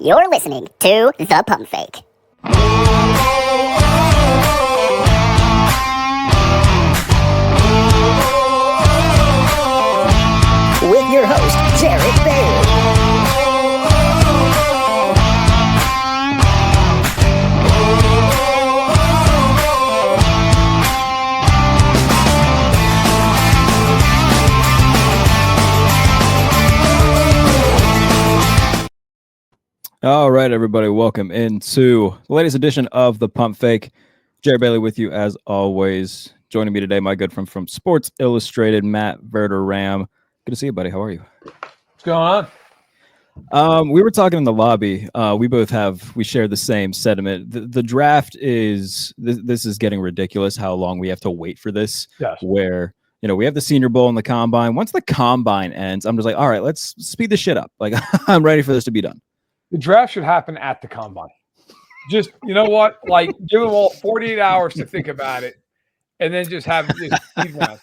You're listening to The Pump Fake. With your host, Jarrett Bailey. All right, everybody, welcome into the latest edition of The Pump Fake. Jarrett Bailey with you as always. Joining me today, my good friend from Sports Illustrated, Matt Verderame. Good to see you, buddy. How are you? What's going on? We were talking in the lobby. We share the same sentiment. The draft is, this is getting ridiculous how long we have to wait for this. Yes. Where, we have the Senior Bowl and the Combine. Once the Combine ends, I'm just like, all right, let's speed this shit up. Like, I'm ready for this to be done. The draft should happen at the Combine. Just, you know what? Like, give them all 48 hours to think about it, and then just have this speed round.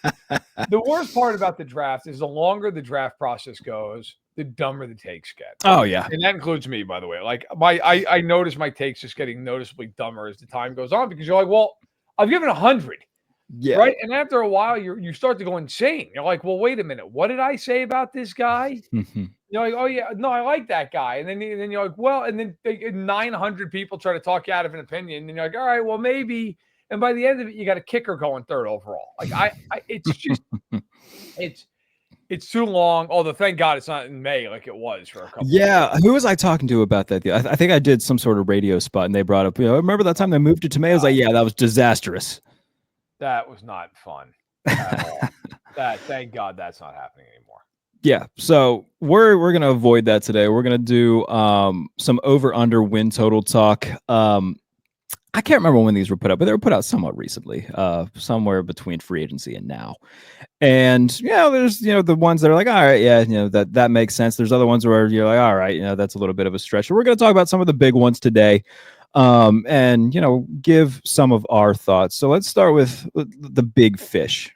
The worst part about the draft is the longer the draft process goes, the dumber the takes get. Oh, yeah. And that includes me, by the way. Like, I notice my takes just getting noticeably dumber as the time goes on because you're like, well, I've given 100. Yeah. Right. And after a while, you start to go insane. You're like, well, wait a minute. What did I say about this guy? You're like, oh, yeah, no, I like that guy. And then you're like, well, and then 900 people try to talk you out of an opinion. And you're like, all right, well, maybe. And by the end of it, you got a kicker going third overall. Like, it's just, it's too long. Although, thank God it's not in May like it was for a couple. Yeah. Who was I talking to about that? I think I did some sort of radio spot and they brought up, remember that time they moved to May? I was like, yeah, that was disastrous. That was not fun at all. Thank God that's not happening anymore. Yeah, so we're gonna avoid that today. We're gonna do some over/under win total talk. I can't remember when these were put up, but they were put out somewhat recently, somewhere between free agency and now. And there's the ones that are like, all right, yeah, that makes sense. There's other ones where you're like, all right, that's a little bit of a stretch. So we're gonna talk about some of the big ones today. And give some of our thoughts. So let's start with the big fish.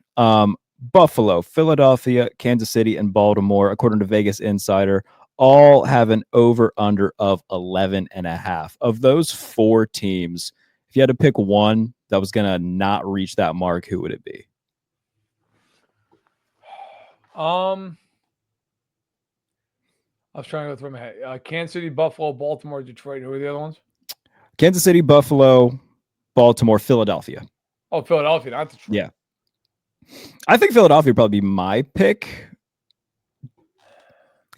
Buffalo, Philadelphia, Kansas City, and Baltimore, according to Vegas Insider, all have an over/under of 11.5. Of those four teams, if you had to pick one that was going to not reach that mark, who would it be? I was trying to go through my head. Kansas City, Buffalo, Baltimore, Detroit. Who are the other ones? Kansas City, Buffalo, Baltimore, Philadelphia. Oh, Philadelphia, not Detroit. Yeah. I think Philadelphia would probably be my pick.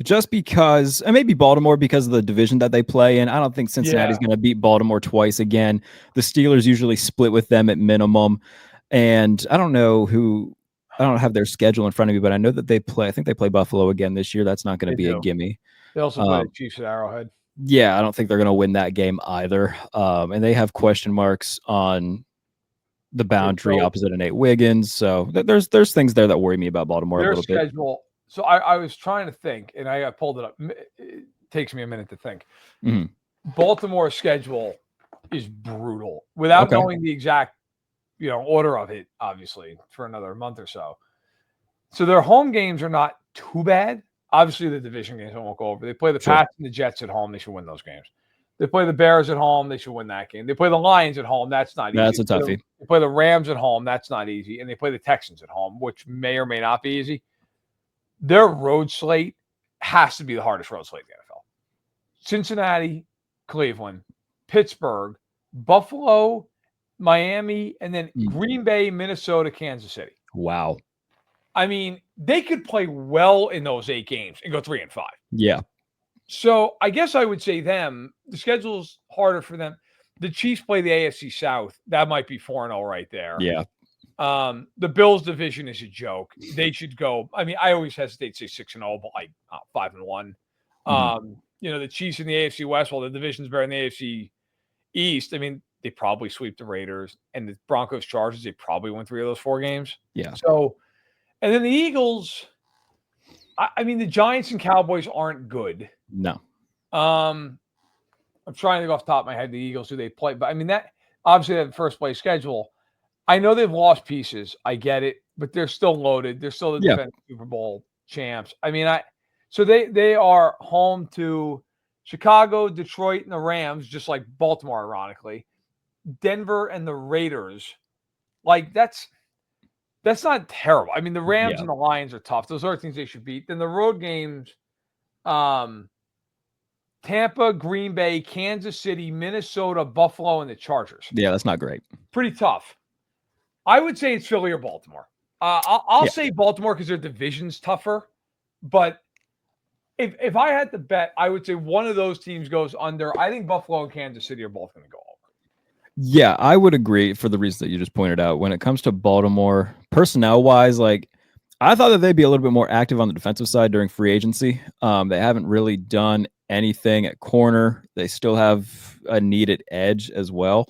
Just because, and maybe Baltimore because of the division that they play in. I don't think Cincinnati's going to beat Baltimore twice again. The Steelers usually split with them at minimum. And I don't have their schedule in front of me, but I know that I think they play Buffalo again this year. That's not going to be a gimme. They also play the Chiefs at Arrowhead. Yeah, I don't think they're going to win that game either. And they have question marks on the boundary opposite of Nate Wiggins. So there's things there that worry me about Baltimore a little bit. So I was trying to think, and I pulled it up. It takes me a minute to think. Mm-hmm. Baltimore's schedule is brutal without knowing the exact order of it, obviously, for another month or so. So their home games are not too bad. Obviously, the division games I won't go over. They play the Pats and the Jets at home. They should win those games. They play the Bears at home. They should win that game. They play the Lions at home. That's not easy. That's a toughie. They play the Rams at home. That's not easy. And they play the Texans at home, which may or may not be easy. Their road slate has to be the hardest road slate in the NFL. Cincinnati, Cleveland, Pittsburgh, Buffalo, Miami, and then Green Bay, Minnesota, Kansas City. Wow. I mean, they could play well in those 8 games and go 3-5. Yeah. So I guess I would say the schedule's harder for them. The Chiefs play the AFC South. That might be 4-0 right there. Yeah. The Bills division is a joke. They should go. I mean, I always hesitate to say 6-0, but like 5-1. The Chiefs in the AFC West, while the division's better in the AFC East, I mean, they probably sweep the Raiders, and the Broncos Chargers, they probably win 3 of those 4 games. Yeah. So, and then the Eagles, I mean, the Giants and Cowboys aren't good. No. I'm trying to go off the top of my head the Eagles who they play, but I mean that obviously they have first place schedule. I know they've lost pieces. I get it, but they're still loaded. They're still the defensive Super Bowl champs. I mean, so they are home to Chicago, Detroit, and the Rams, just like Baltimore, ironically. Denver and the Raiders. Like, that's not terrible. I mean, the Rams and the Lions are tough. Those are things they should beat. Then the road games, Tampa, Green Bay, Kansas City, Minnesota, Buffalo, and the Chargers. Yeah, that's not great. Pretty tough. I would say it's Philly or Baltimore. I'll say Baltimore because their division's tougher. But if I had to bet, I would say one of those teams goes under. I think Buffalo and Kansas City are both going to go over. Yeah, I would agree for the reasons that you just pointed out. When it comes to Baltimore, personnel-wise, like, I thought that they'd be a little bit more active on the defensive side during free agency. They haven't really done anything at corner. They still have a needed edge as well.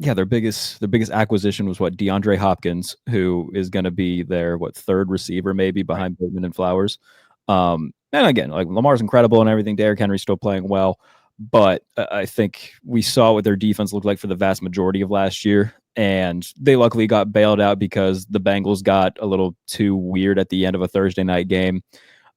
Yeah, their biggest acquisition was DeAndre Hopkins, who is going to be their third receiver maybe behind Bateman and Flowers. And again, like, Lamar's incredible and everything. Derrick Henry's still playing well, but I think we saw what their defense looked like for the vast majority of last year. And they luckily got bailed out because the Bengals got a little too weird at the end of a Thursday night game.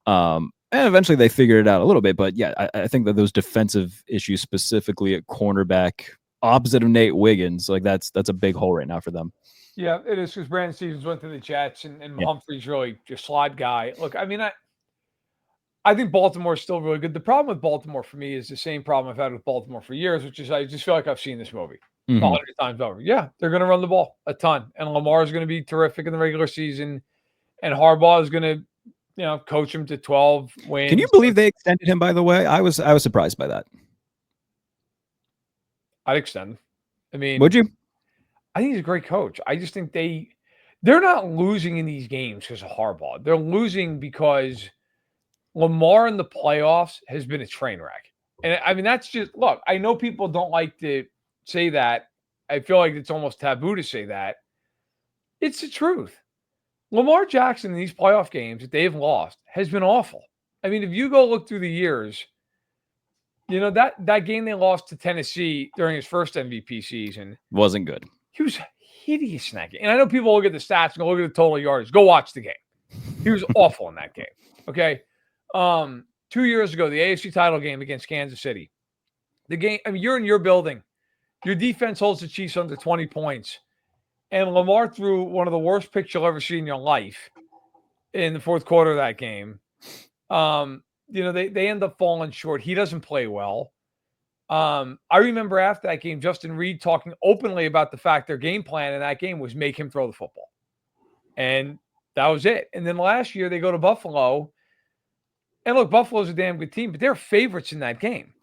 And eventually they figured it out a little bit. But yeah, I think that those defensive issues, specifically at cornerback, opposite of Nate Wiggins, like that's a big hole right now for them. Yeah, it is, because Brandon Stevens went to the Jets and Humphrey's really just slot guy. Look, I mean, I think Baltimore's still really good. The problem with Baltimore for me is the same problem I've had with Baltimore for years, which is I just feel like I've seen this movie 100 times over. Yeah, they're going to run the ball a ton, and Lamar is going to be terrific in the regular season, and Harbaugh is going to, coach him to 12 wins. Can you believe they extended him? By the way, I was surprised by that. I'd extend him. I mean, would you? I think he's a great coach. I just think they're not losing in these games because of Harbaugh. They're losing because Lamar in the playoffs has been a train wreck. And I mean, that's just, look, I know people don't like to say that. I feel like it's almost taboo to say that. It's the truth. Lamar Jackson in these playoff games that they've lost has been awful. I mean, if you go look through the years, that game they lost to Tennessee during his first MVP season wasn't good. He was hideous in that game. And I know people look at the stats and go look at the total yards. Go watch the game. He was awful in that game. Okay. 2 years ago, the AFC title game against Kansas City. The game, I mean, you're in your building. Your defense holds the Chiefs under 20 points. And Lamar threw one of the worst picks you'll ever see in your life in the fourth quarter of that game. They end up falling short. He doesn't play well. I remember after that game, Justin Reed talking openly about the fact their game plan in that game was make him throw the football. And that was it. And then last year they go to Buffalo. And look, Buffalo's a damn good team, but they're favorites in that game.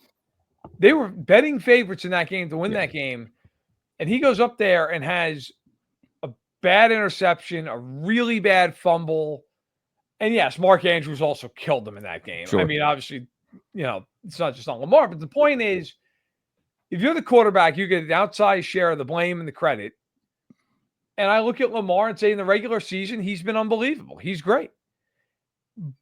They were betting favorites in that game to win that game. And he goes up there and has a bad interception, a really bad fumble. And yes, Mark Andrews also killed them in that game. Sure. I mean, obviously, it's not just on Lamar, but the point is, if you're the quarterback, you get an outsized share of the blame and the credit. And I look at Lamar and say in the regular season, he's been unbelievable. He's great.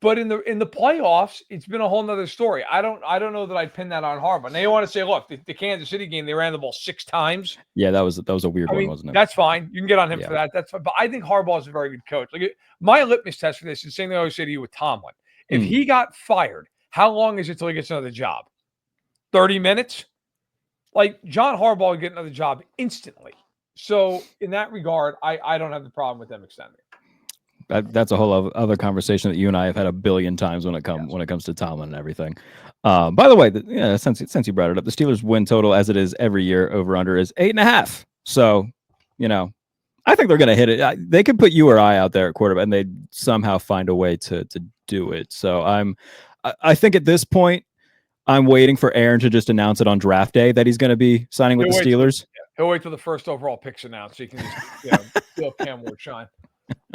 But in the playoffs, it's been a whole nother story. I don't know that I'd pin that on Harbaugh. Now you want to say, look, the Kansas City game, they ran the ball 6 times. Yeah, that was a weird one, wasn't it? That's fine. You can get on him for that. That's fine. But I think Harbaugh is a very good coach. Like, my litmus test for this is the same thing I always say to you with Tomlin. If he got fired, how long is it till he gets another job? 30 minutes? Like, John Harbaugh would get another job instantly. So in that regard, I don't have the problem with them extending. That's a whole other conversation that you and I have had a billion times when it comes to Tomlin and everything. By the way, since you brought it up, the Steelers win total, as it is every year, over under is 8.5. So, I think they're going to hit it. They could put you or I out there at quarterback, and they'd somehow find a way to do it. So I think at this point, I'm waiting for Aaron to just announce it on draft day that he's going to be signing with the Steelers. He'll wait till the first overall pick's announced, so he can just feel Cam Ward shine.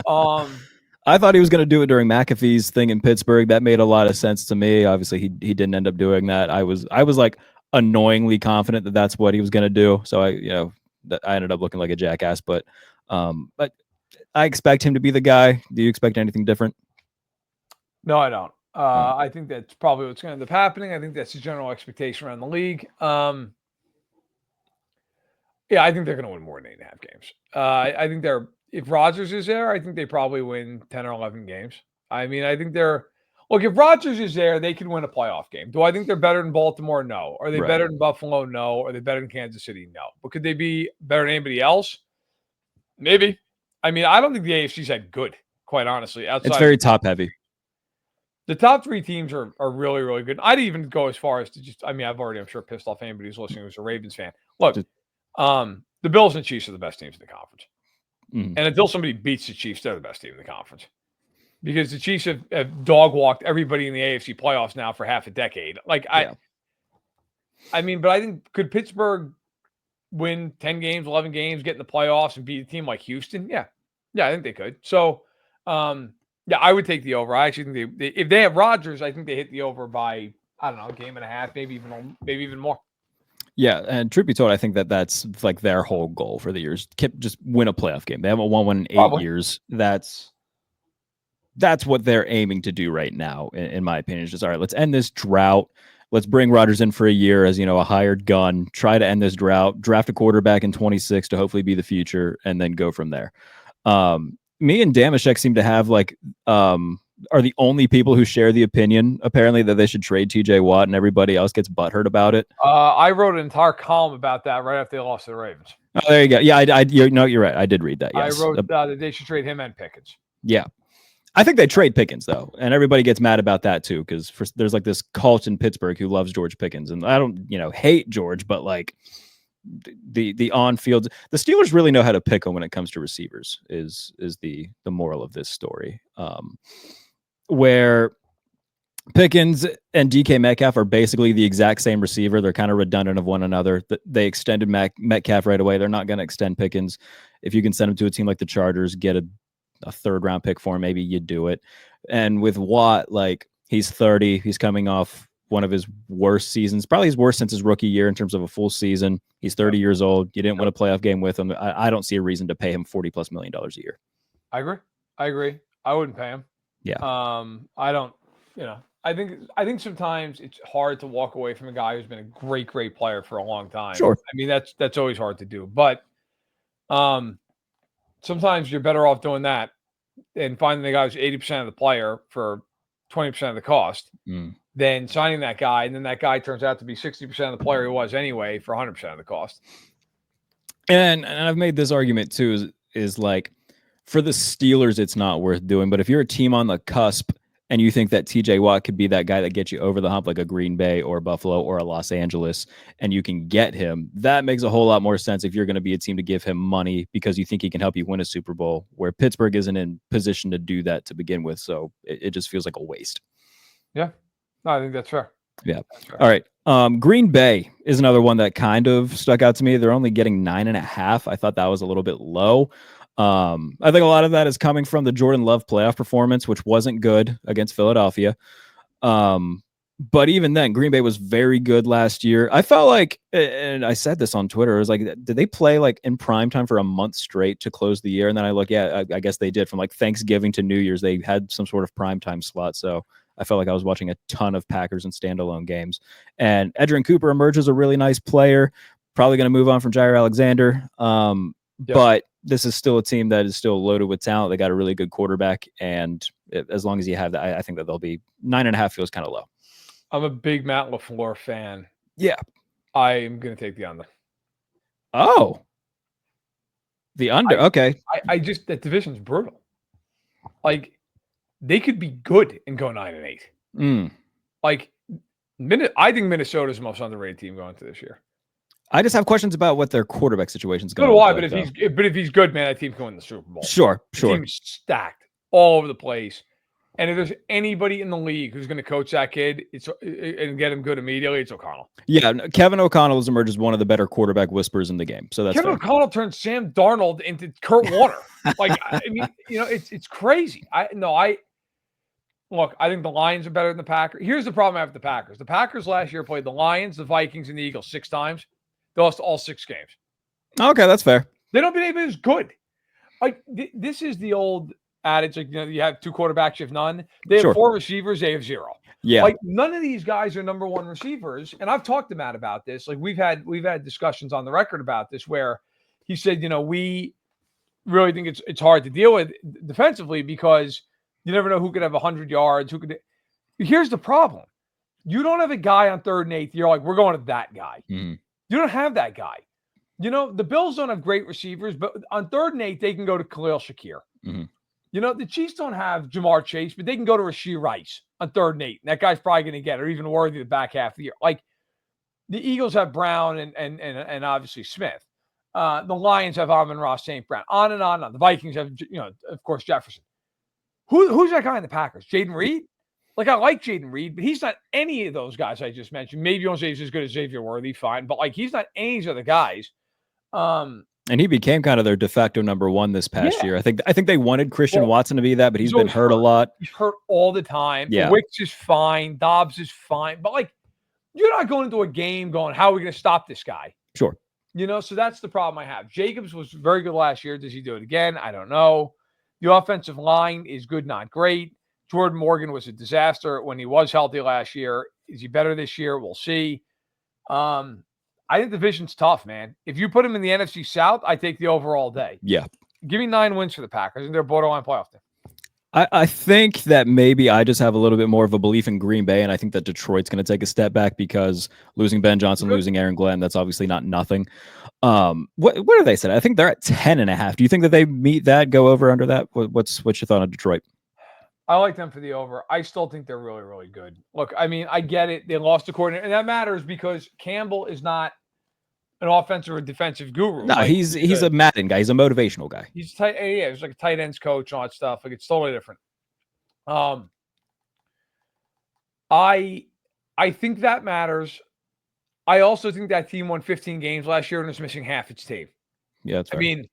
I thought he was going to do it during McAfee's thing in Pittsburgh. That made a lot of sense to me. Obviously, he didn't end up doing that. I was like annoyingly confident that that's what he was going to do. So I ended up looking like a jackass. But I expect him to be the guy. Do you expect anything different? No, I don't. I think that's probably what's going to end up happening. I think that's the general expectation around the league. Yeah, I think they're going to win more than 8.5 games. I think if Rodgers is there, I think they probably win 10 or 11 games. I mean, I think Look, if Rodgers is there, they can win a playoff game. Do I think they're better than Baltimore? No. Are they Right. better than Buffalo? No. Are they better than Kansas City? No. But could they be better than anybody else? Maybe. I mean, I don't think the AFC's that good, quite honestly. It's very top heavy. The top 3 teams are really, really good. I'd even go as far as to just, I mean, I'm sure pissed off anybody who's listening who's a Ravens fan. Look, the Bills and Chiefs are the best teams in the conference. Mm. And until somebody beats the Chiefs, they're the best team in the conference. Because the Chiefs have dog-walked everybody in the AFC playoffs now for half a decade. Like, I mean, but I think, could Pittsburgh win 10 games, 11 games, get in the playoffs and beat a team like Houston? Yeah. Yeah, I think they could. So, yeah, I would take the over. I actually think if they have Rodgers, I think they hit the over by, I don't know, a game and a half, maybe even more. Yeah, and truth be told, I think that's like their whole goal for the years. Just win a playoff game. They haven't won one in 8 years. That's what they're aiming to do right now, in my opinion. It's just, all right, let's end this drought. Let's bring Rodgers in for a year as, a hired gun, try to end this drought, draft a quarterback in 26 to hopefully be the future, and then go from there. Me and Damashek seem to have are the only people who share the opinion, apparently, that they should trade TJ Watt, and everybody else gets butthurt about it. I wrote an entire column about that right after they lost to the Ravens. Oh, there you go. Yeah, you're right. I did read that. Yes. I wrote that they should trade him and Pickens. Yeah. I think they trade Pickens, though, and everybody gets mad about that, too, because there's like this cult in Pittsburgh who loves George Pickens, and I don't, hate George, but like the on-field, the Steelers really know how to pick them when it comes to receivers, is the moral of this story, where Pickens and DK Metcalf are basically the exact same receiver. They're kind of redundant of one another. They extended Metcalf right away. They're not going to extend Pickens. If you can send him to a team like the Chargers, get a 3rd round pick for him, maybe you do it. And with Watt, like, he's 30. He's coming off one of his worst seasons, probably his worst since his rookie year in terms of a full season. He's 30 years old. You didn't win a playoff game with him. I don't see a reason to pay him $40+ million a year. I agree. I wouldn't pay him. Yeah. I don't, I think sometimes it's hard to walk away from a guy who's been a great player for a long time. Sure. I mean, that's always hard to do, but sometimes you're better off doing that and finding the guy who's 80% of the player for 20% of the cost than signing that guy. And then that guy turns out to be 60% of the player he was anyway for 100% of the cost. And I've made this argument too, is like, for the Steelers, it's not worth doing. But if you're a team on the cusp and you think that TJ Watt could be that guy that gets you over the hump, like a Green Bay or Buffalo or a Los Angeles, and you can get him, that makes a whole lot more sense if you're going to be a team to give him money because you think he can help you win a Super Bowl, where Pittsburgh isn't in position to do that to begin with. So it just feels like a waste. Yeah. No, I think that's fair. Yeah. Fair. All right. Green Bay is another one that kind of stuck out to me. They're only getting 9.5. I thought that was a little bit low. I think a lot of that is coming from the Jordan Love playoff performance, which wasn't good against Philadelphia. But even then, Green Bay was very good last year. I felt like, and I said this on Twitter, it was like, did they play like in prime time for a month straight to close the year? And then I look, I guess they did. From like Thanksgiving to New Year's, they had some sort of prime time slot. So I felt like I was watching a ton of Packers and standalone games. And Edgerrin Cooper emerges a really nice player. Probably going to move on from Jair Alexander. But this is still a team that is still loaded with talent. They got a really good quarterback. And as long as you have that, I think that they'll be 9.5 feels kind of low. I'm a big Matt LaFleur fan. Yeah. I'm going to take the under. Oh. The under. Okay. I just, that division's brutal. Like, they could be good and go 9-8. Like, I think Minnesota's the most underrated team going to this year. I just have questions about what their quarterback situation is going to be. Why? But if he's good, man, that team can win the Super Bowl. Sure. The team's stacked all over the place. And if there's anybody in the league who's going to coach that kid and get him good immediately, it's O'Connell. Yeah, Kevin O'Connell has emerged as one of the better quarterback whisperers in the game. So that's Kevin O'Connell turned Sam Darnold into Kurt Warner. Like, I mean, it's crazy. I think the Lions are better than the Packers. Here's the problem I have with the Packers. The Packers last year played the Lions, the Vikings, and the Eagles 6 times. They lost all 6 games. Okay, that's fair. They don't believe it was good. Like, this is the old adage, like, you have 2 quarterbacks, you have none. They have 4 receivers, they have 0. Yeah. Like, none of these guys are number 1 receivers. And I've talked to Matt about this. Like, we've had discussions on the record about this where he said, we really think it's hard to deal with defensively because you never know who could have 100 yards, who could. Here's the problem. You don't have a guy on 3rd and 8th. You're like, we're going to that guy. Mhm. You don't have that guy. The Bills don't have great receivers, but on 3rd and 8th, they can go to Khalil Shakir. Mhm. The Chiefs don't have Jamar Chase, but they can go to Rashee Rice on 3rd and 8. And that guy's probably going to get it, or even Worthy the back half of the year. Like, the Eagles have Brown and obviously Smith. The Lions have Amon-Ra St. Brown. On and on and on. The Vikings have, of course, Jefferson. Who's that guy in the Packers? Jaden Reed? Like, I like Jaden Reed, but he's not any of those guys I just mentioned. Maybe you don't say he's as good as Xavier Worthy, fine. But, like, he's not any of the other guys. And he became kind of their de facto number 1 this past year. I think they wanted Christian Watson to be that, but he's been hurt a lot. He's hurt all the time. Yeah. Wicks is fine. Dobbs is fine. But, like, you're not going into a game going, how are we going to stop this guy? Sure. So that's the problem I have. Jacobs was very good last year. Does he do it again? I don't know. The offensive line is good, not great. Jordan Morgan was a disaster when he was healthy last year. Is he better this year? We'll see. I think the division's tough, man. If you put him in the NFC South, I take the over all day. Yeah. Give me 9 wins for the Packers, and they're borderline playoff team. I think that maybe I just have a little bit more of a belief in Green Bay, and I think that Detroit's going to take a step back because losing Ben Johnson, losing Aaron Glenn, that's obviously not nothing. What are they said? I think they're at 10.5. Do you think that they meet that, go over under that? What's your thought on Detroit? I like them for the over. I still think they're really, really good. Look, I mean, I get it. They lost a coordinator, and that matters because Campbell is not an offensive or defensive guru. No, he's a Madden guy. He's a motivational guy. He's tight. Yeah, he's like a tight ends coach and all that stuff. Like, it's totally different. I think that matters. I also think that team won 15 games last year and is missing half its team. Yeah, that's fair. I mean,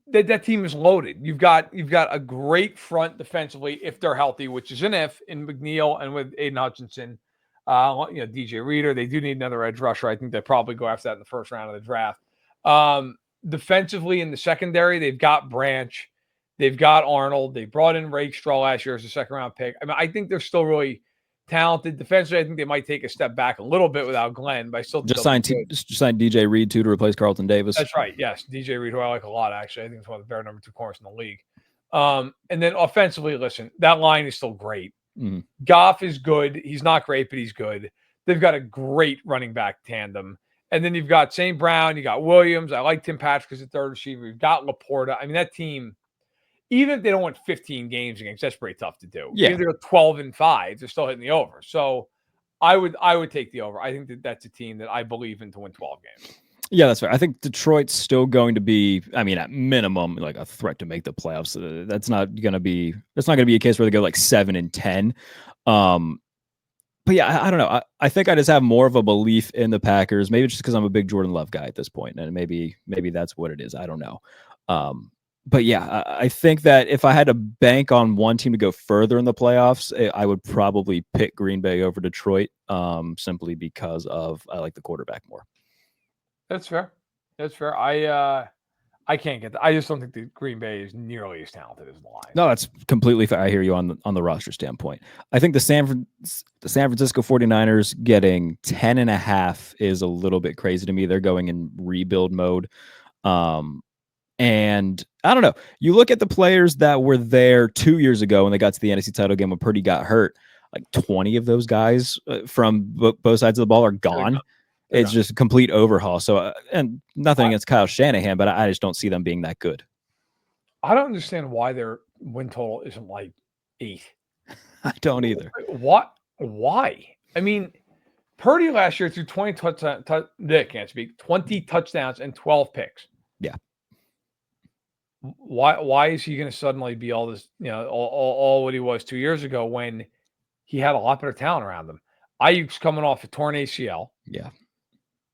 that team is loaded. You've got a great front defensively if they're healthy, which is an if in McNeil and with Aiden Hutchinson. DJ Reader. They do need another edge rusher. I think they probably go after that in the first round of the draft. Defensively in the secondary, they've got Branch. They've got Arnold. They brought in Rakestraw last year as a 2nd-round pick. I mean, I think they're still really talented. Defensively, I think they might take a step back a little bit without Glenn, but I still just signed DJ Reed too to replace Carlton Davis. That's right. Yes, DJ Reed, who I like a lot. Actually, I think it's one of the better number 2 corners in the league. And then offensively, listen, that line is still great. Mm-hmm. Goff is good. He's not great, but he's good. They've got a great running back tandem. And then you've got St. Brown. You got Williams. I like Tim Patrick as a 3rd receiver. You've got Laporta. I mean, that team, even if they don't win 15 games against, that's pretty tough to do. Yeah. Even if they're 12-5, they're still hitting the over. So I would take the over. I think that's a team that I believe in to win 12 games. Yeah, that's fair. I think Detroit's still going to be, I mean, at minimum, like a threat to make the playoffs. That's not going to be a case where they go like 7-10. But yeah, I don't know. I think I just have more of a belief in the Packers. Maybe just because I'm a big Jordan Love guy at this point, and maybe that's what it is. I don't know. But yeah, I think that if I had to bank on one team to go further in the playoffs, I would probably pick Green Bay over Detroit, simply because I like the quarterback more. That's fair. I can't get that. I just don't think the Green Bay is nearly as talented as the Lions. No, that's completely fair. I hear you on the roster standpoint. I think the San Francisco 49ers getting 10.5 is a little bit crazy to me. They're going in rebuild mode. And I don't know. You look at the players that were there 2 years ago when they got to the NFC title game when Purdy got hurt. Like 20 of those guys from both sides of the ball are gone. It's just a complete overhaul. So, and nothing against Kyle Shanahan, but I just don't see them being that good. I don't understand why their win total isn't like 8. I don't either. What? Why? I mean, Purdy last year threw 20 touchdowns and 12 picks. Yeah. Why is he going to suddenly be all this, all what he was 2 years ago when he had a lot better talent around him? Ayuk's coming off a torn ACL. Yeah.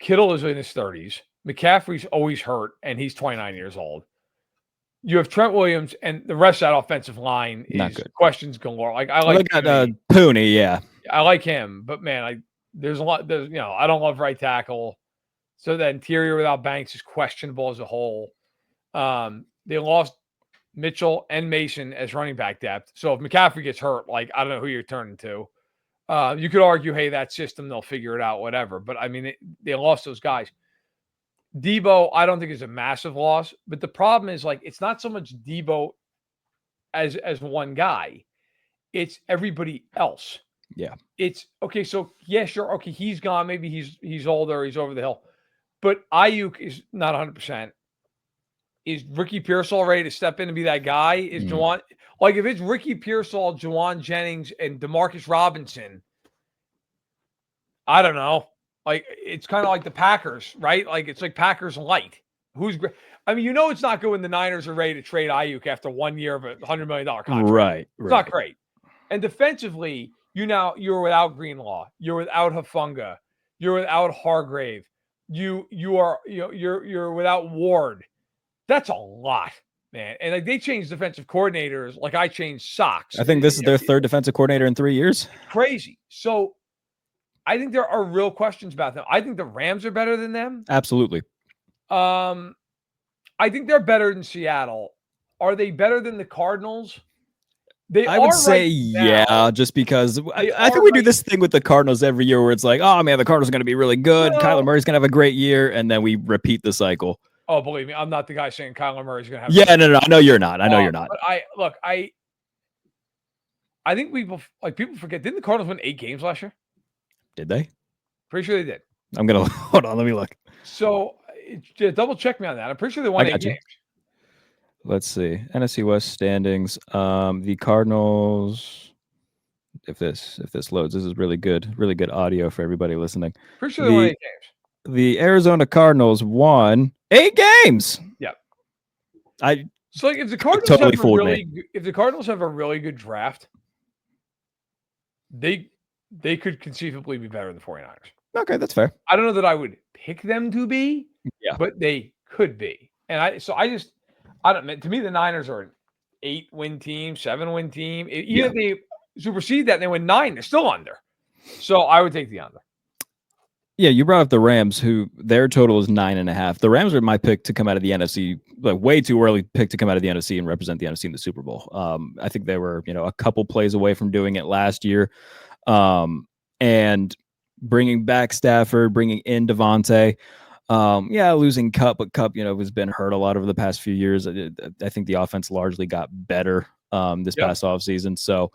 Kittle is in his 30s. McCaffrey's always hurt, and he's 29 years old. You have Trent Williams, and the rest of that offensive line is questions galore. Like I like Pooney, yeah. I like him, but man, there's a lot. I don't love right tackle. So the interior without Banks is questionable as a whole. They lost Mitchell and Mason as running back depth. So if McCaffrey gets hurt, I don't know who you're turning to. You could argue, hey, that system, they'll figure it out, whatever. But, I mean, they lost those guys. Debo, I don't think is a massive loss. But the problem is, it's not so much Debo as one guy. It's everybody else. Yeah. It's okay. So yeah, sure. Okay, he's gone. Maybe he's older. He's over the hill. But Ayuk is not 100%. Is Ricky Pearsall ready to step in and be that guy? Is Juwan like if it's Ricky Pearsall, Juwan Jennings, and Demarcus Robinson? I don't know. Like it's kind of like the Packers, right? Like it's like Packers light. Who's great? I mean, it's not good when the Niners are ready to trade Ayuk after 1 year of $100 million contract. Right. It's not great. And defensively, you're without Greenlaw, you're without Hufanga, you're without Hargrave, you're without Ward. That's a lot, man. And like they changed defensive coordinators, like I changed socks. I think this is their third defensive coordinator in 3 years. Crazy. So I think there are real questions about them. I think the Rams are better than them. Absolutely. I think they're better than Seattle. Are they better than the Cardinals? I would say yeah, just because I think we do this thing with the Cardinals every year where it's like, oh man, the Cardinals are going to be really good. Kyler Murray's going to have a great year. And then we repeat the cycle. Oh, believe me, I'm not the guy saying Kyler Murray's going to have. Yeah, no. I know you're not. But I think people forget. Didn't the Cardinals win 8 games last year? Did they? Pretty sure they did. I'm going to hold on. Let me look. So double check me on that. I'm pretty sure they won 8 games. Let's see. NFC West standings. The Cardinals. If this loads, this is really good audio for everybody listening. Pretty sure they won 8 games. The Arizona Cardinals won 8 games. Yeah. So like if the Cardinals if the Cardinals have a really good draft, they could conceivably be better than the 49ers. Okay, that's fair. I don't know that I would pick them to be, yeah, but they could be. And I don't know. To me, the Niners are an 8-win team, 7-win team. Even if they supersede that and they win 9, they're still under. So I would take the under. Yeah, you brought up the Rams, who their total is 9.5. The Rams are my pick to come out of the NFC, like way too early pick to come out of the NFC and represent the NFC in the Super Bowl. I think they were, a couple plays away from doing it last year. And bringing back Stafford, bringing in Devontae. Losing Cup, but Cup, has been hurt a lot over the past few years. I think the offense largely got better this past offseason. So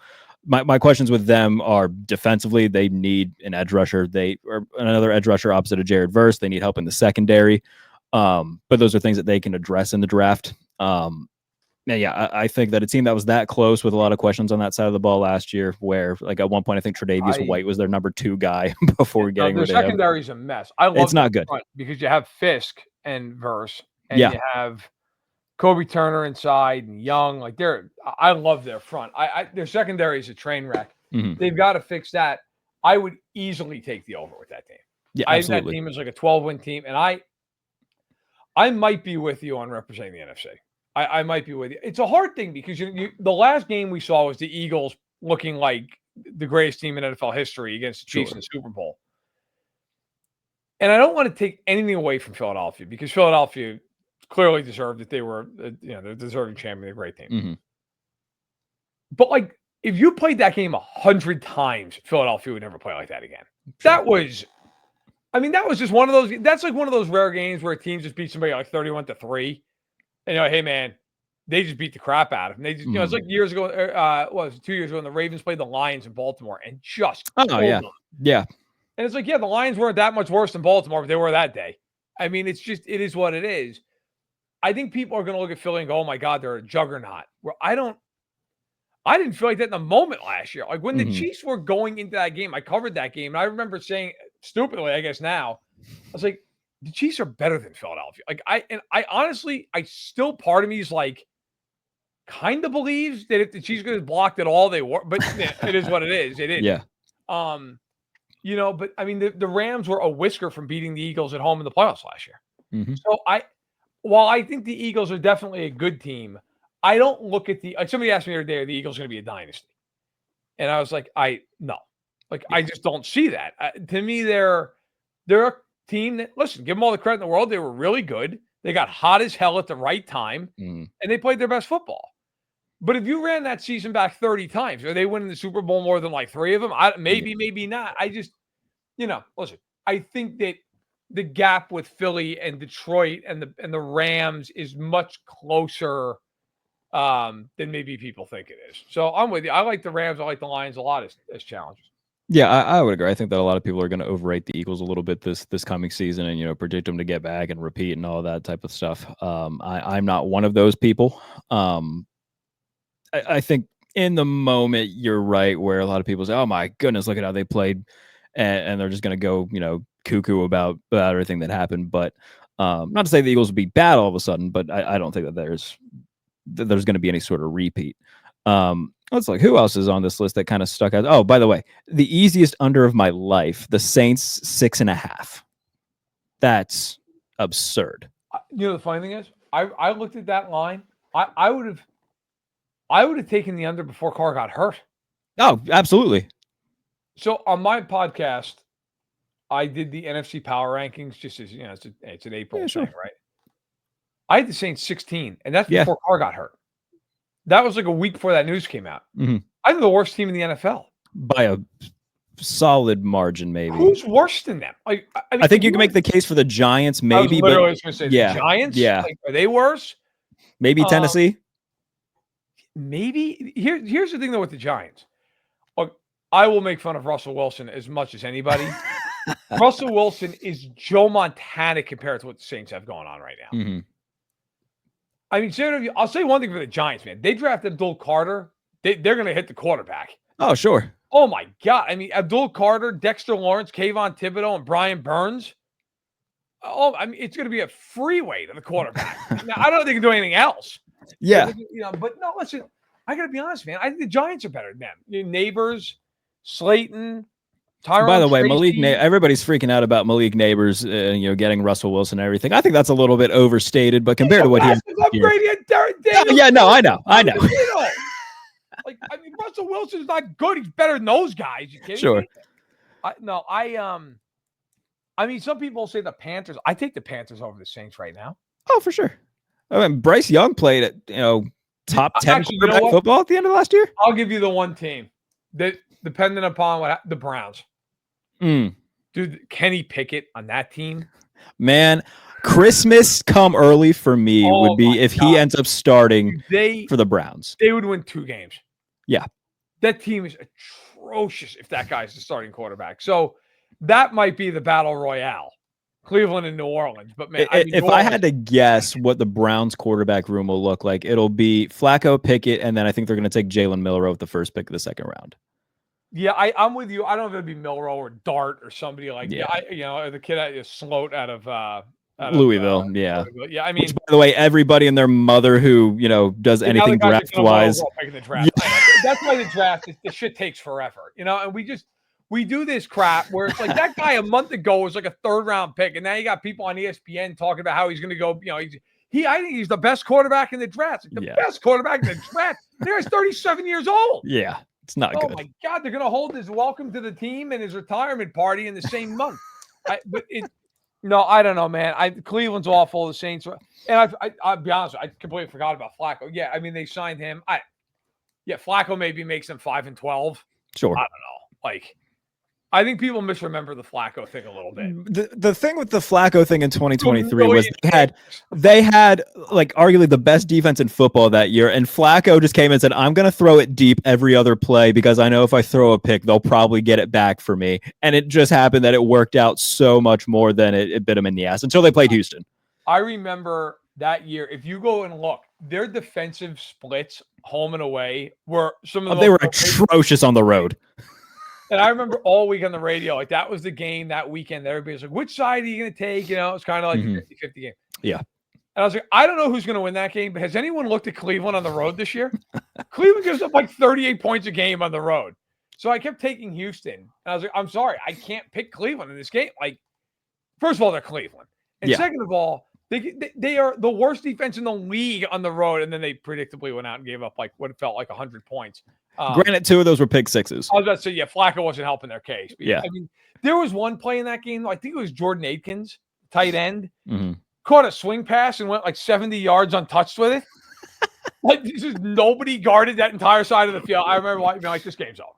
my questions with them are defensively, they need an edge rusher. Or another edge rusher opposite of Jarrett Verse. They need help in the secondary. But those are things that they can address in the draft. I think that a team that was that close with a lot of questions on that side of the ball last year, where like at one point I think Tre'Davious White was their number 2 guy before getting rid of him. The secondary is a mess. It's not good because you have Fisk and Verse, and you have Kobe Turner inside and Young. Like I love their front. Their secondary is a train wreck. Mm-hmm. They've got to fix that. I would easily take the over with that team. Yeah, I absolutely. think that team is like a 12-win team, and I might be with you on representing the NFC. I might be with you. It's a hard thing because the last game we saw was the Eagles looking like the greatest team in NFL history against the Chiefs in the Super Bowl. And I don't want to take anything away from Philadelphia because Philadelphia clearly deserved that. They were, they're deserving champion, they're a great team. Mm-hmm. But like, if you played that game 100 times, Philadelphia would never play like that again. That was just one of those. That's like one of those rare games where a team just beat somebody like 31-3. And hey man, they just beat the crap out of them. They just, it's like years ago. Was 2 years ago when the Ravens played the Lions in Baltimore and just them. Yeah. And it's like, the Lions weren't that much worse than Baltimore, but they were that day. I mean, it is what it is. I think people are going to look at Philly and go, "Oh my God, they're a juggernaut." Where I didn't feel like that in the moment last year. Like when the Chiefs were going into that game, I covered that game, and I remember saying stupidly, I guess now, I was like, the Chiefs are better than Philadelphia. Like I honestly, still part of me is like, kind of believes that if the Chiefs could have blocked it all, they were. But it is what it is. It is. Yeah. But I mean, the Rams were a whisker from beating the Eagles at home in the playoffs last year. Mm-hmm. So while I think the Eagles are definitely a good team, I don't look at somebody asked me the other day, are the Eagles going to be a dynasty? And I was like, no. Like, I just don't see that. To me, they're a team that, listen, give them all the credit in the world. They were really good. They got hot as hell at the right time, and they played their best football. But if you ran that season back 30 times, are they winning the Super Bowl more than like 3 of them? Maybe not. I just, listen, I think that the gap with Philly and Detroit and the Rams is much closer than maybe people think it is. So I'm with you. I like the Rams. I like the Lions a lot as challenges. Yeah, I would agree. I think that a lot of people are going to overrate the Eagles a little bit this coming season, and predict them to get back and repeat and all that type of stuff. I'm not one of those people. I think in the moment you're right, where a lot of people say, "Oh my goodness, look at how they played," and they're just going to go, cuckoo about everything that happened. But not to say the Eagles would be bad all of a sudden, but I don't think that there's going to be any sort of repeat. Let's look. Who else is on this list that kind of stuck out? Oh, by the way, the easiest under of my life, the Saints 6.5. That's absurd. The funny thing is, I looked at that line. I would have taken the under before Carr got hurt. Oh, absolutely. So on my podcast, I did the NFC power rankings. Just as it's an April thing, right? I had the Saints 16, and that's before Carr got hurt. That was like a week before that news came out. Mm-hmm. I think the worst team in the NFL by a solid margin, maybe. Who's worse than them? Like, I think you can make the case for the Giants, maybe. I was going to say the Giants. Yeah, like, are they worse? Maybe Tennessee. Maybe here's the thing though with the Giants. Look, I will make fun of Russell Wilson as much as anybody. Russell Wilson is Joe Montana compared to what the Saints have going on right now. Mm-hmm. I mean, I'll say one thing for the Giants, man. They drafted Abdul Carter. They're going to hit the quarterback. Oh, sure. Oh, my God. I mean, Abdul Carter, Dexter Lawrence, Kayvon Thibodeau, and Brian Burns. Oh, I mean, it's going to be a freeway to the quarterback. Now, I don't think they can do anything else. Yeah. But no, listen, I got to be honest, man. I think the Giants are better than them. Neighbors, Slayton, Tyrone By the way, Tracy. everybody's freaking out about Malik Neighbors, getting Russell Wilson and everything. I think that's a little bit overstated, but compared to what he has Yeah, no, I know. Like, I mean, Russell Wilson's not good. He's better than those guys. You kidding sure. me? I mean, some people say the Panthers. I take the Panthers over the Saints right now. Oh, for sure. I mean, Bryce Young played at top 10 quarterback football at the end of last year. I'll give you the one team that, depending upon the Browns. Dude, Kenny Pickett on that team. Man, Christmas come early for me would be if he ends up starting for the Browns. They would win 2 games. Yeah. That team is atrocious if that guy's the starting quarterback. So that might be the battle royale. Cleveland and New Orleans. But man, if I had to guess what the Browns quarterback room will look like, it'll be Flacco, Pickett, and then I think they're going to take Jalen Milroe with the first pick of the second round. Yeah, I'm with you. I don't know if it'd be Milroe or Dart or somebody like the kid Sloat out of Louisville. Yeah, I mean, which, by the way, everybody and their mother who does anything draft wise. That's why the draft the shit takes forever, and we do this crap where it's like that guy a month ago was like a 3rd round pick, and now you got people on ESPN talking about how he's going to go. I think he's the best quarterback in the draft. Like the best quarterback in the draft. The guy's 37 years old. Yeah. It's not good. Oh, my God. They're going to hold his welcome to the team and his retirement party in the same month. I don't know, man. Cleveland's awful. The Saints. And I'll be honest, I completely forgot about Flacco. Yeah, I mean, they signed him. Flacco maybe makes them 5-12. Sure. I don't know. Like, I think people misremember the Flacco thing a little bit. The thing with the Flacco thing in 2023 was they had like arguably the best defense in football that year, and Flacco just came and said, "I'm going to throw it deep every other play because I know if I throw a pick, they'll probably get it back for me." And it just happened that it worked out so much more than it bit them in the ass until they played Houston. I remember that year. If you go and look, their defensive splits home and away were some of the they were atrocious on the road. And I remember all week on the radio, like that was the game that weekend. Everybody was like, which side are you going to take? It's kind of like a 50-50 game. Yeah. And I was like, I don't know who's going to win that game, but has anyone looked at Cleveland on the road this year? Cleveland gives up like 38 points a game on the road. So I kept taking Houston. And I was like, I'm sorry, I can't pick Cleveland in this game. Like, first of all, they're Cleveland. And second of all, they are the worst defense in the league on the road. And then they predictably went out and gave up like what it felt like 100 points. Granted, 2 of those were pick sixes. I was about to say, Flacco wasn't helping their case. Yeah. I mean, there was one play in that game, I think it was Jordan Aikens, tight end, caught a swing pass and went like 70 yards untouched with it. Like, nobody guarded that entire side of the field. I remember like this game's over.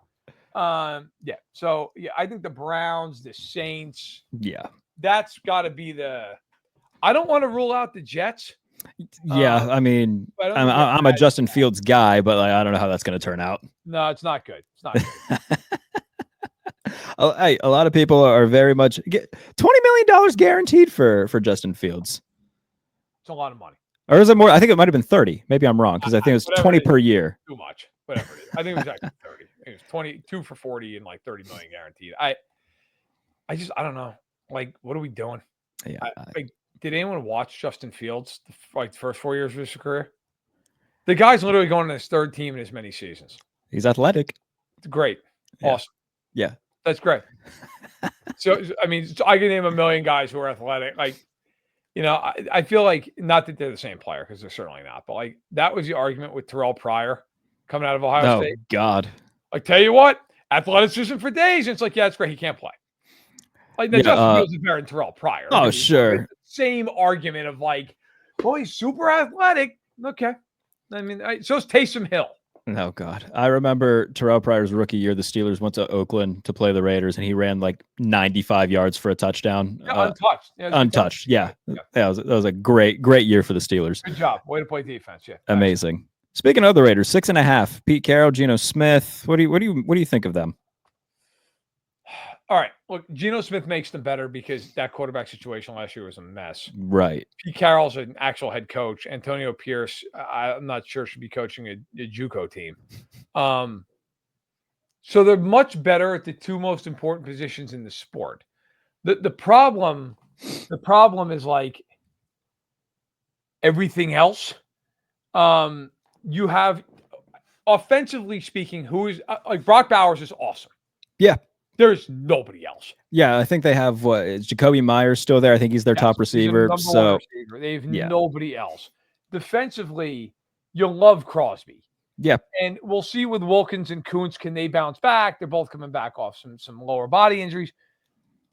So, I think the Browns, the Saints. Yeah. That's got to be I don't want to rule out the Jets. Yeah, I mean, I don't I'm a Justin Fields guy, but like, I don't know how that's going to turn out. No, it's not good. It's not good. Hey, a lot of people are very much $20 million guaranteed for Justin Fields. It's a lot of money. Or is it more? I think it might have been 30. Maybe I'm wrong because I think it was 20 per year. Too much. Whatever it is. I think it was actually 30. It was 22 for 40 and like 30 million guaranteed. I don't know. Like, what are we doing? Yeah. Did anyone watch Justin Fields the first 4 years of his career? The guy's literally going to his third team in as many seasons. He's athletic. It's great. Yeah. Awesome. Yeah. That's great. So, I mean, I can name a million guys who are athletic. Like, you know, I feel like, not that they're the same player, because they're certainly not, but like that was the argument with Terrell Pryor coming out of Ohio State. Oh, God. Like, tell you what, athleticism for days. And it's like, yeah, it's great. He can't play. Like, Justin Fields is better than Terrell Pryor. Oh, sure. Same argument of like, well, he's super athletic. Okay. I mean, so is Taysom Hill. Oh, God. I remember Terrell Pryor's rookie year. The Steelers went to Oakland to play the Raiders, and he ran like 95 yards for a touchdown. Yeah, untouched. Yeah, untouched. Yeah. That was a great year for the Steelers. Good job. Way to play defense. Yeah. Amazing. Speaking of the Raiders, 6.5. Pete Carroll, Geno Smith. What do you think of them? All right. Look, Geno Smith makes them better because that quarterback situation last year was a mess. Right. Pete Carroll's an actual head coach. Antonio Pierce, I'm not sure, should be coaching a JUCO team. So they're much better at the two most important positions in the sport. The problem is like everything else. You have, offensively speaking, who is like Brock Bowers is awesome. Yeah. There's nobody else. Yeah, I think they have is Jacoby Myers still there? I think he's their top receiver. So receiver. They have nobody else. Defensively, you'll love Crosby. Yeah. And we'll see with Wilkins and Kuntz, can they bounce back? They're both coming back off some lower body injuries.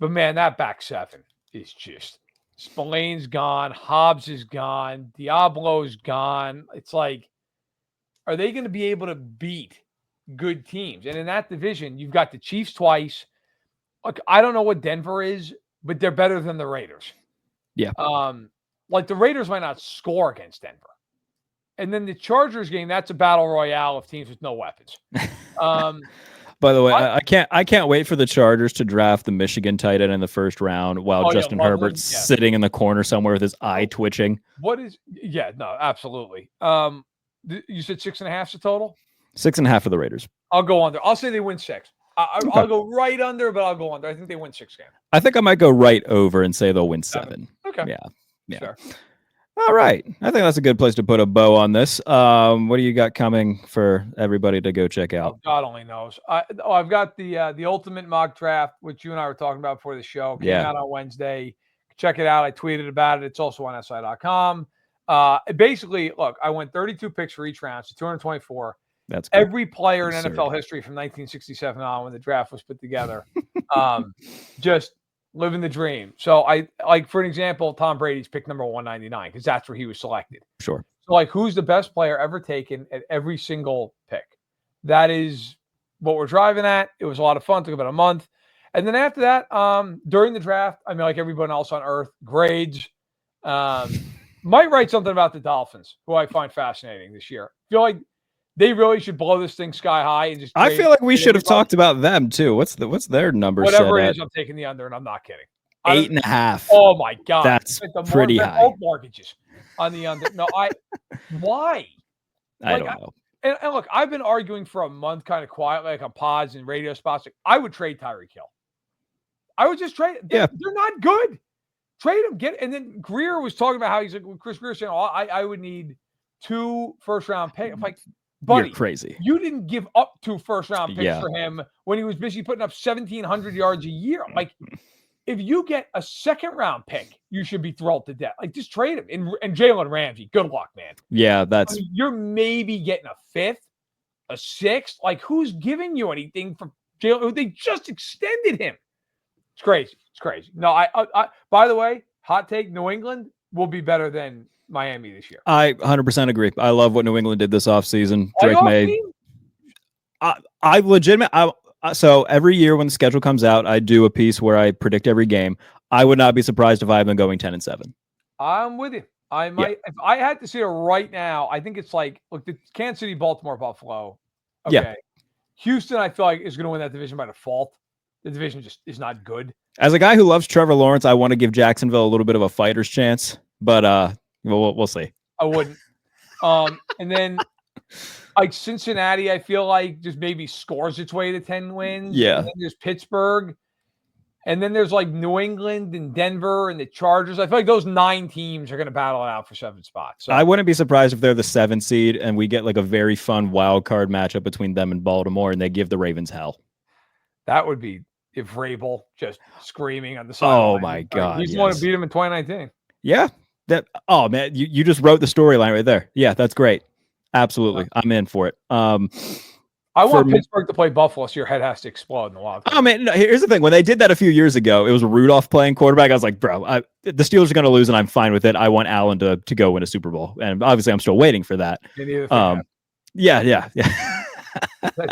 But man, that back seven is just Spillane's gone, Hobbs is gone, Diablo's gone. It's like, are they going to be able to beat good teams? And in that division, you've got the Chiefs twice. Look, I don't know what Denver is, but they're better than the Raiders. Yeah. Like the Raiders might not score against Denver. And then the Chargers game, that's a battle royale of teams with no weapons. By the way, I can't wait for the Chargers to draft the Michigan tight end in the first round while Justin Herbert's sitting in the corner somewhere with his eye twitching. Absolutely. You said 6.5 is the total? 6.5 for the Raiders. I'll go under. I'll say they win 6. I'll go right under, but I'll go under. I think they win 6 games. I think I might go right over and say they'll win 7. Okay. Yeah. Sure. All right. I think that's a good place to put a bow on this. What do you got coming for everybody to go check out? God only knows. I've got the ultimate mock draft, which you and I were talking about before the show. Came out on Wednesday. Check it out. I tweeted about it. It's also on SI.com. Basically, look, I went 32 picks for each round, so 224. That's good. Every player in NFL history from 1967 on when the draft was put together. Just living the dream. So I like, for an example, Tom Brady's pick number 199 because that's where he was selected. Sure. So like, who's the best player ever taken at every single pick? That is what we're driving at. It was a lot of fun. Took about a month. And then after that, during the draft, I mean, like everyone else on earth, grades. Might write something about the Dolphins, who I find fascinating this year. I feel like they really should blow this thing sky high and just. I feel like we should have talked about them too. What's their number? Whatever it is, I'm taking the under, and I'm not kidding. 8.5. Oh my God, that's pretty high. All mortgages on the under. No, why? I don't know. And look, I've been arguing for a month, kind of quietly, like on pods and radio spots. Like, I would trade Tyreek Hill. I would just trade. They're not good. Trade him. And then Greer was talking about how he's like, Chris Greer saying, I would need 2 first-round picks. I'm like, buddy, you're crazy. You didn't give up 2 first-round picks for him when he was busy putting up 1,700 yards a year. Like, if you get a second-round pick, you should be thrilled to death. Like, just trade him. And Jalen Ramsey, good luck, man. Yeah, that's. I mean, you're maybe getting a 5th, a 6th. Like, who's giving you anything for Jalen? They just extended him. It's crazy. It's crazy. No, I by the way, hot take, New England will be better than Miami this year. I 100% agree. I love what New England did this offseason. Drake May. I legitimately. So every year when the schedule comes out, I do a piece where I predict every game. I would not be surprised if I have been going 10-7. I'm with you. I might, if I had to see it right now, I think it's like, look, the Kansas City, Baltimore, Buffalo. Okay. Yeah. Houston, I feel like, is going to win that division by default. The division just is not good. As a guy who loves Trevor Lawrence, I want to give Jacksonville a little bit of a fighter's chance, but we'll see. I wouldn't. And then like Cincinnati, I feel like just maybe scores its way to 10 wins. Yeah. And then there's Pittsburgh. And then there's like New England and Denver and the Chargers. I feel like those 9 teams are going to battle it out for 7 spots. So I wouldn't be surprised if they're the 7 seed and we get like a very fun wild card matchup between them and Baltimore, and they give the Ravens hell. that would be if Vrabel just screaming on the sideline. Oh my God! He's the one who beat him in 2019. Yeah. Oh man, you just wrote the storyline right there. Yeah, that's great. Absolutely, I'm in for it. I want Pittsburgh to play Buffalo, so your head has to explode in the wild card. Oh man, no, here's the thing: when they did that a few years ago, it was Rudolph playing quarterback. I was like, bro, the Steelers are going to lose, and I'm fine with it. I want Allen to go win a Super Bowl, and obviously, I'm still waiting for that. Yeah.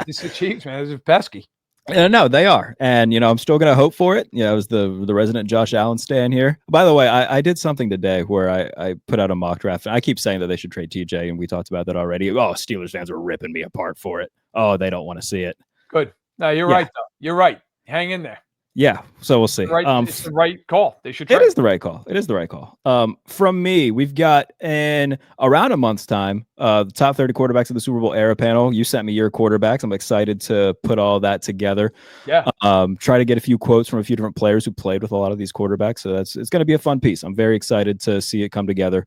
It's the Chiefs, man. This is pesky. No, they are, and I'm still going to hope for it. I was the resident Josh Allen stan here. By the way, I did something today where I put out a mock draft, and I keep saying that they should trade TJ, and we talked about that already. Oh, Steelers fans are ripping me apart for it. Oh, they don't want to see it. Good. No, you're right, though. You're right. Hang in there. Yeah, so we'll see. It's the right call. They should trade. It is the right call. It is the right call. From me, we've got in around a month's time, the top 30 quarterbacks of the Super Bowl era panel. You sent me your quarterbacks. I'm excited to put all that together. Yeah. Try to get a few quotes from a few different players who played with a lot of these quarterbacks. So it's going to be a fun piece. I'm very excited to see it come together.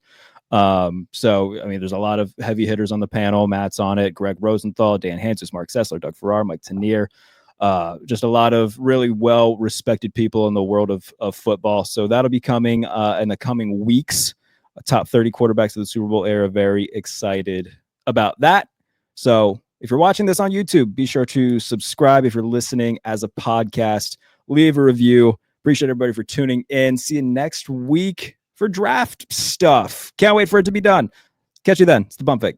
So, I mean, there's a lot of heavy hitters on the panel. Matt's on it. Greg Rosenthal, Dan Hansis, Mark Sessler, Doug Farrar, Mike Tanier. Just a lot of really well-respected people in the world of football. So that'll be coming in the coming weeks. Top 30 quarterbacks of the Super Bowl era. Very excited about that. So if you're watching this on YouTube, be sure to subscribe. If you're listening as a podcast, leave a review. Appreciate everybody for tuning in. See you next week for draft stuff. Can't wait for it to be done. Catch you then. It's the Pump Fake.